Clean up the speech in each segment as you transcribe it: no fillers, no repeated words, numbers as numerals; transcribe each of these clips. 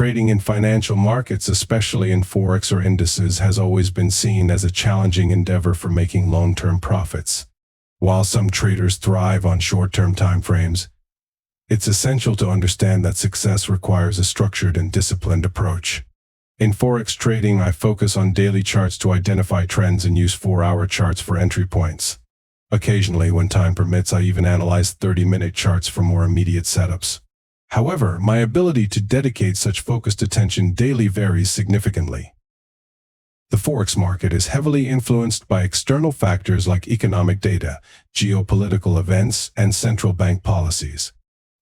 trading in financial markets, especially in Forex or indices, has always been seen as a challenging endeavor for making long-term profits. While some traders thrive on short-term time frames, it's essential to understand that success requires a structured and disciplined approach. In Forex trading, I focus on daily charts to identify trends and use 4-hour charts for entry points. Occasionally, when time permits, I even analyze 30-minute charts for more immediate setups. However, my ability to dedicate such focused attention daily varies significantly. The Forex market is heavily influenced by external factors like economic data, geopolitical events, and central bank policies.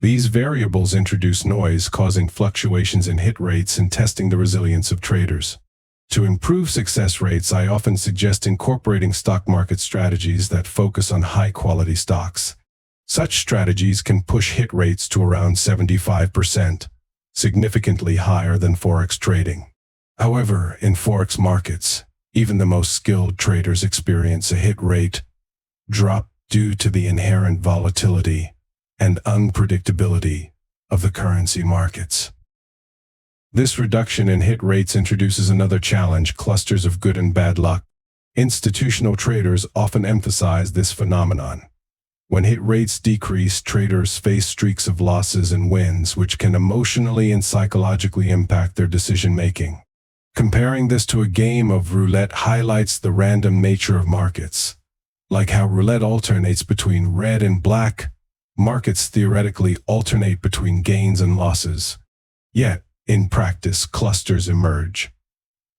These variables introduce noise, causing fluctuations in hit rates and testing the resilience of traders. To improve success rates, I often suggest incorporating stock market strategies that focus on high-quality stocks. Such strategies can push hit rates to around 75%, significantly higher than Forex trading. However, in Forex markets, even the most skilled traders experience a hit rate drop due to the inherent volatility and unpredictability of the currency markets. This reduction in hit rates introduces another challenge: clusters of good and bad luck. Institutional traders often emphasize this phenomenon. When hit rates decrease, traders face streaks of losses and wins, which can emotionally and psychologically impact their decision-making. Comparing this to a game of roulette highlights the random nature of markets. Like how roulette alternates between red and black, markets theoretically alternate between gains and losses. Yet, in practice, clusters emerge.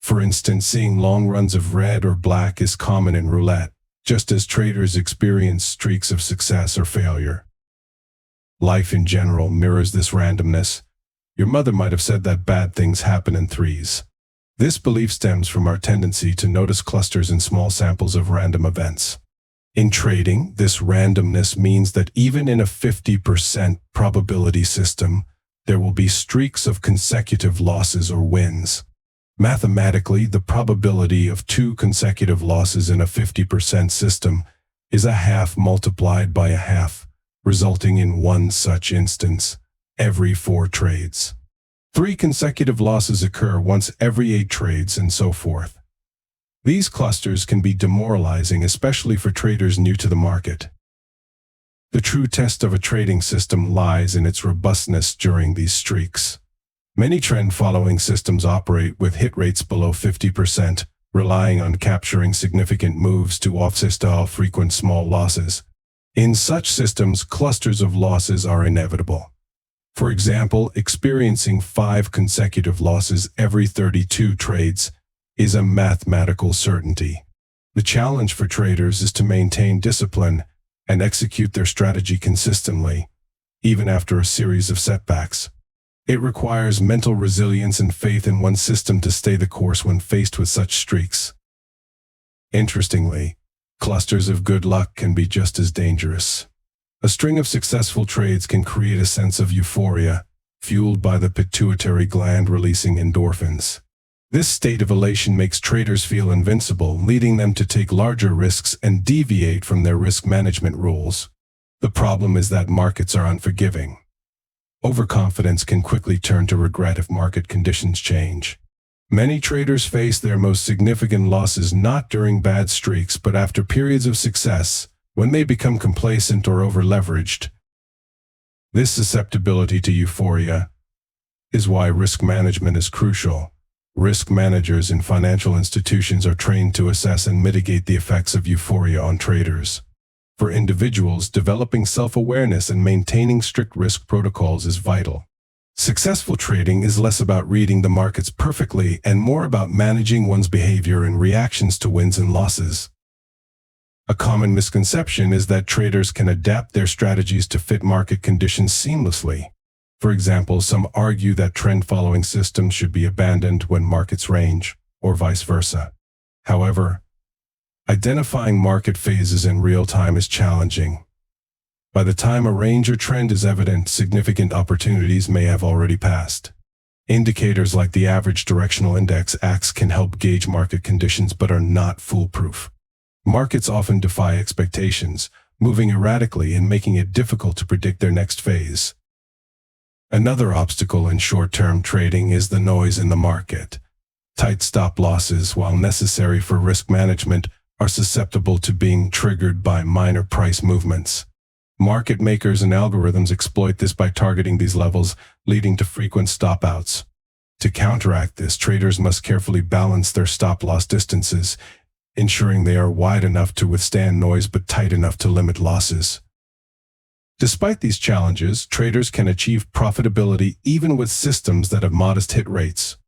For instance, seeing long runs of red or black is common in roulette, just as traders experience streaks of success or failure. Life in general mirrors this randomness. Your mother might have said that bad things happen in threes. This belief stems from our tendency to notice clusters in small samples of random events. In trading, this randomness means that even in a 50% probability system, there will be streaks of consecutive losses or wins. Mathematically, the probability of 2 consecutive losses in a 50% system is a half multiplied by a half, resulting in one such instance every 4 trades. 3 consecutive losses occur once every 8 trades, and so forth. These clusters can be demoralizing, especially for traders new to the market. The true test of a trading system lies in its robustness during these streaks. Many trend-following systems operate with hit rates below 50%, relying on capturing significant moves to offset frequent small losses. In such systems, clusters of losses are inevitable. For example, experiencing 5 consecutive losses every 32 trades is a mathematical certainty. The challenge for traders is to maintain discipline and execute their strategy consistently, even after a series of setbacks. It requires mental resilience and faith in one's system to stay the course when faced with such streaks. Interestingly, clusters of good luck can be just as dangerous. A string of successful trades can create a sense of euphoria, fueled by the pituitary gland releasing endorphins. This state of elation makes traders feel invincible, leading them to take larger risks and deviate from their risk management rules. The problem is that markets are unforgiving. Overconfidence can quickly turn to regret if market conditions change. Many traders face their most significant losses not during bad streaks, but after periods of success, when they become complacent or over-leveraged. This susceptibility to euphoria is why risk management is crucial. Risk managers in financial institutions are trained to assess and mitigate the effects of euphoria on traders. For individuals, developing self-awareness and maintaining strict risk protocols is vital. Successful trading is less about reading the markets perfectly and more about managing one's behavior and reactions to wins and losses. A common misconception is that traders can adapt their strategies to fit market conditions seamlessly. For example, some argue that trend-following systems should be abandoned when markets range, or vice versa. However, identifying market phases in real time is challenging. By the time a range or trend is evident, significant opportunities may have already passed. Indicators like the average directional index (AX) can help gauge market conditions but are not foolproof. Markets often defy expectations, moving erratically and making it difficult to predict their next phase. Another obstacle in short-term trading is the noise in the market. Tight stop losses, while necessary for risk management, are susceptible to being triggered by minor price movements. Market makers and algorithms exploit this by targeting these levels, leading to frequent stop-outs. To counteract this, traders must carefully balance their stop-loss distances, ensuring they are wide enough to withstand noise but tight enough to limit losses. Despite these challenges, traders can achieve profitability even with systems that have modest hit rates.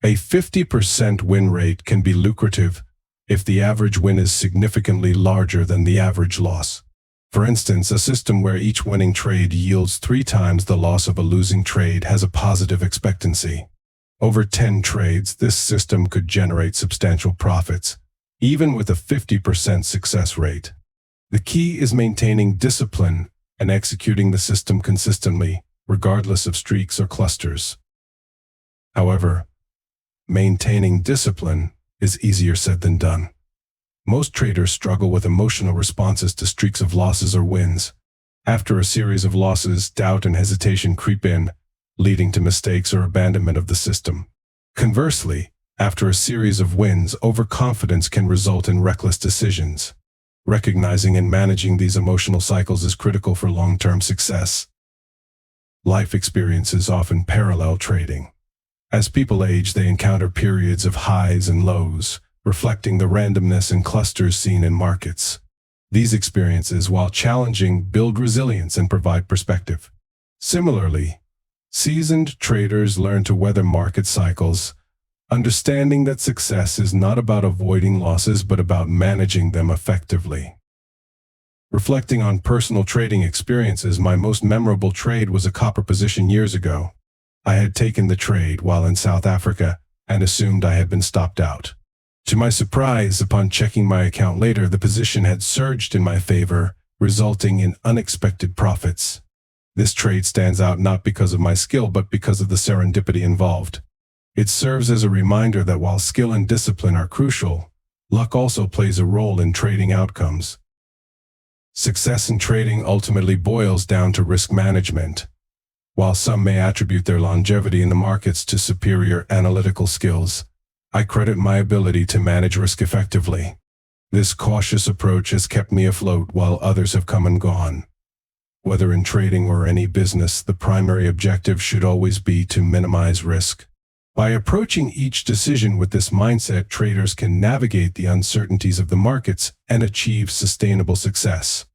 A 50% win rate can be lucrative if the average win is significantly larger than the average loss. For instance, a system where each winning trade yields 3 times the loss of a losing trade has a positive expectancy. Over 10 trades, this system could generate substantial profits, even with a 50% success rate. The key is maintaining discipline and executing the system consistently, regardless of streaks or clusters. However, maintaining discipline is easier said than done. Most traders struggle with emotional responses to streaks of losses or wins. After a series of losses, doubt and hesitation creep in, leading to mistakes or abandonment of the system. Conversely, after a series of wins, overconfidence can result in reckless decisions. Recognizing and managing these emotional cycles is critical for long-term success. Life experiences often parallel trading. As people age, they encounter periods of highs and lows, reflecting the randomness and clusters seen in markets. These experiences, while challenging, build resilience and provide perspective. Similarly, seasoned traders learn to weather market cycles, understanding that success is not about avoiding losses but about managing them effectively. Reflecting on personal trading experiences, my most memorable trade was a copper position years ago. I had taken the trade while in South Africa and assumed I had been stopped out. To my surprise, upon checking my account later, the position had surged in my favor, resulting in unexpected profits. This trade stands out not because of my skill but because of the serendipity involved. It serves as a reminder that while skill and discipline are crucial, luck also plays a role in trading outcomes. Success in trading ultimately boils down to risk management. While some may attribute their longevity in the markets to superior analytical skills, I credit my ability to manage risk effectively. This cautious approach has kept me afloat while others have come and gone. Whether in trading or any business, the primary objective should always be to minimize risk. By approaching each decision with this mindset, traders can navigate the uncertainties of the markets and achieve sustainable success.